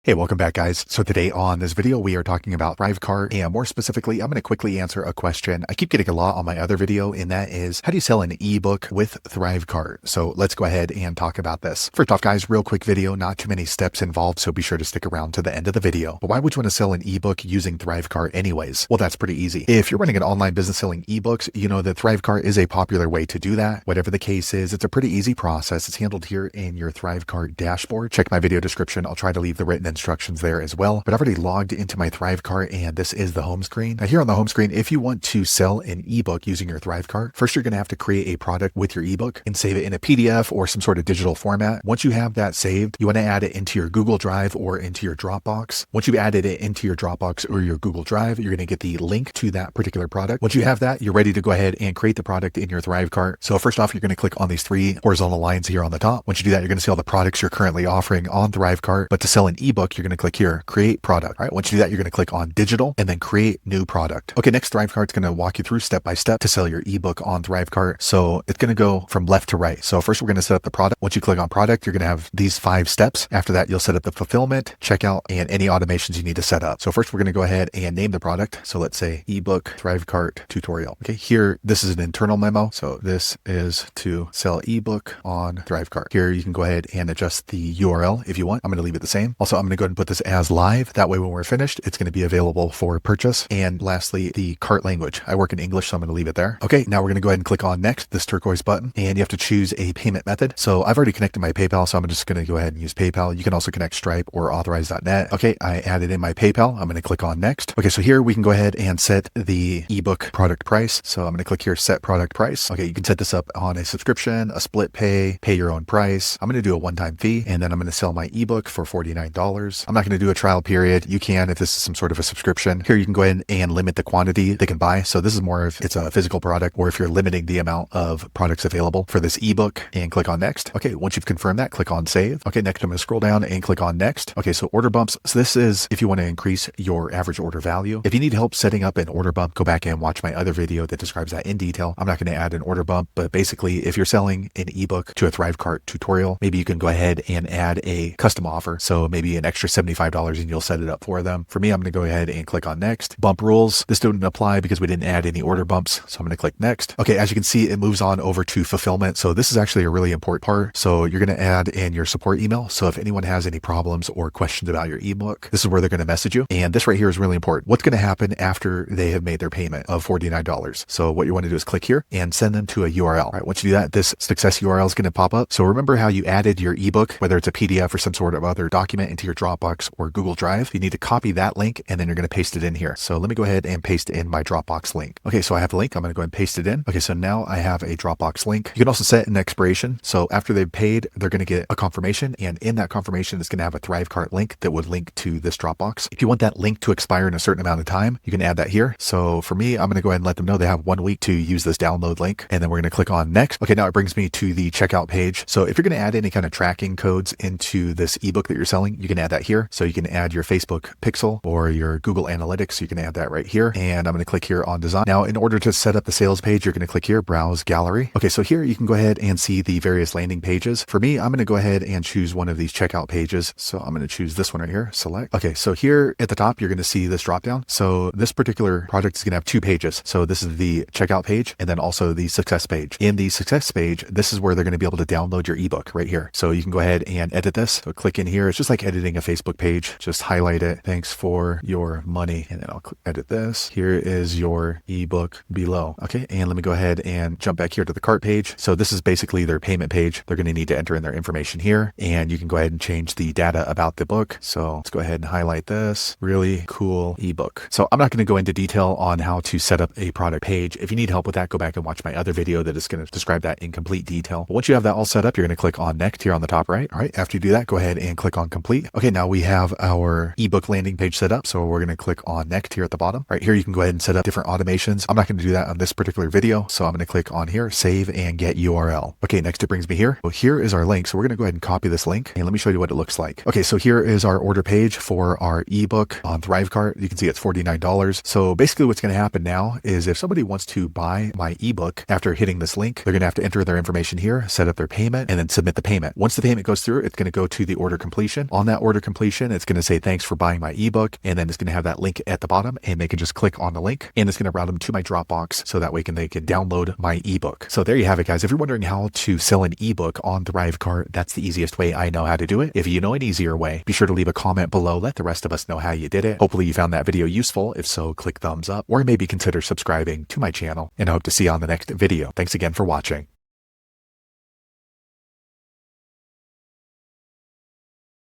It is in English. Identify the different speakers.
Speaker 1: Hey, welcome back, guys. So today on this video, we are talking about ThriveCart, and more specifically, I'm going to quickly answer a question I keep getting a lot on my other video, and that is, how do you sell an ebook with ThriveCart? So let's go ahead and talk about this. First off, guys, real quick video, not too many steps involved, so be sure to stick around to the end of the video. But why would you want to sell an ebook using ThriveCart anyways? Well, that's pretty easy. If you're running an online business selling ebooks, you know that ThriveCart is a popular way to do that. Whatever the case is, it's a pretty easy process. It's handled here in your ThriveCart dashboard. Check my video description. I'll try to leave the written instructions there as well, but I've already logged into my ThriveCart and this is the home screen. Now here on the home screen, if you want to sell an ebook using your ThriveCart, first you're going to have to create a product with your ebook and save it in a PDF or some sort of digital format. Once you have that saved, you want to add it into your Google Drive or into your Dropbox. Once you've added it into your Dropbox or your Google Drive, you're going to get the link to that particular product. Once you have that, you're ready to go ahead and create the product in your ThriveCart. So first off, you're going to click on these three horizontal lines here on the top. Once you do that, you're going to see all the products you're currently offering on ThriveCart. But to sell an ebook, you're going to click here, create product. All right, once you do that, you're going to click on digital and then create new product. Okay, next ThriveCart's going to walk you through step by step to sell your ebook on ThriveCart. So it's going to go from left to right. So first we're going to set up the product. Once you click on product, you're going to have these 5 steps. After that, you'll set up the fulfillment, checkout, and any automations you need to set up. So first we're going to go ahead and name the product. So let's say ebook ThriveCart tutorial. Okay, here, this is an internal memo. So this is to sell ebook on ThriveCart. Here you can go ahead and adjust the URL if you want. I'm going to leave it the same. Also, I'm going to go ahead and put this as live. That way when we're finished, it's going to be available for purchase. And lastly, the cart language. I work in English, so I'm going to leave it there. Okay, now we're going to go ahead and click on next, this turquoise button, and you have to choose a payment method. So I've already connected my PayPal, so I'm just going to go ahead and use PayPal. You can also connect Stripe or authorize.net. Okay, I added in my PayPal. I'm going to click on next. Okay, so here we can go ahead and set the ebook product price. So I'm going to click here, set product price. Okay, you can set this up on a subscription, a split pay your own price. I'm going to do a one-time fee, and then I'm going to sell my ebook for $49. I'm not going to do a trial period. You can if this is some sort of a subscription. Here you can go ahead and limit the quantity they can buy. So this is more if it's a physical product or if you're limiting the amount of products available for this ebook, and click on next. Okay, once you've confirmed that, click on save. Okay, next I'm going to scroll down and click on next. Okay, so order bumps. So this is if you want to increase your average order value. If you need help setting up an order bump, go back and watch my other video that describes that in detail. I'm not going to add an order bump, but basically if you're selling an ebook to a ThriveCart tutorial, maybe you can go ahead and add a custom offer. So maybe an extra $75 and you'll set it up for them. For me, I'm going to go ahead and click on next. Bump rules. This didn't apply because we didn't add any order bumps. So I'm going to click next. Okay, as you can see, it moves on over to fulfillment. So this is actually a really important part. So you're going to add in your support email. So if anyone has any problems or questions about your ebook, this is where they're going to message you. And this right here is really important. What's going to happen after they have made their payment of $49? So what you want to do is click here and send them to a URL. All right, once you do that, this success URL is going to pop up. So remember how you added your ebook, whether it's a PDF or some sort of other document, into your Dropbox or Google Drive. You need to copy that link and then you're going to paste it in here. So let me go ahead and paste in my Dropbox link. Okay, so I have the link. I'm going to go ahead and paste it in. Okay, so now I have a Dropbox link. You can also set an expiration. So after they've paid, they're going to get a confirmation, and in that confirmation, it's going to have a ThriveCart link that would link to this Dropbox. If you want that link to expire in a certain amount of time, you can add that here. So for me, I'm going to go ahead and let them know they have 1 week to use this download link, and then we're going to click on next. Okay, now it brings me to the checkout page. So if you're going to add any kind of tracking codes into this ebook that you're selling, you can add that here. So you can add your Facebook pixel or your Google Analytics. You can add that right here. And I'm going to click here on design. Now, in order to set up the sales page, you're going to click here, browse gallery. Okay, so here you can go ahead and see the various landing pages. For me, I'm going to go ahead and choose one of these checkout pages. So I'm going to choose this one right here, select. Okay, so here at the top, you're going to see this drop down. So this particular project is going to have 2 pages. So this is the checkout page and then also the success page. In the success page, this is where they're going to be able to download your ebook right here. So you can go ahead and edit this. So click in here. It's just like editing a Facebook page. Just highlight it. Thanks for your money. And then I'll edit this. Here is your ebook below. Okay, and let me go ahead and jump back here to the cart page. So this is basically their payment page. They're going to need to enter in their information here, and you can go ahead and change the data about the book. So let's go ahead and highlight this. Really cool ebook. So I'm not going to go into detail on how to set up a product page. If you need help with that, go back and watch my other video that is going to describe that in complete detail. But once you have that all set up, you're going to click on next here on the top right. All right, after you do that, go ahead and click on complete. Okay, now we have our ebook landing page set up. So we're going to click on next here at the bottom. Right here, you can go ahead and set up different automations. I'm not going to do that on this particular video. So I'm going to click on here, save and get URL. Okay, next it brings me here. Well, here is our link. So we're going to go ahead and copy this link and let me show you what it looks like. Okay, so here is our order page for our ebook on ThriveCart. You can see it's $49. So basically what's going to happen now is if somebody wants to buy my ebook after hitting this link, they're going to have to enter their information here, set up their payment, and then submit the payment. Once the payment goes through, it's going to go to the order completion. On that order order completion, it's going to say thanks for buying my ebook, and then it's going to have that link at the bottom, and they can just click on the link, and it's going to route them to my Dropbox so that way they can download my ebook. So there you have it, guys. If you're wondering how to sell an ebook on ThriveCart, that's the easiest way I know how to do it. If you know an easier way, be sure to leave a comment below. Let the rest of us know how you did it. Hopefully you found that video useful. If so, click thumbs up or maybe consider subscribing to my channel, and I hope to see you on the next video. Thanks again for watching.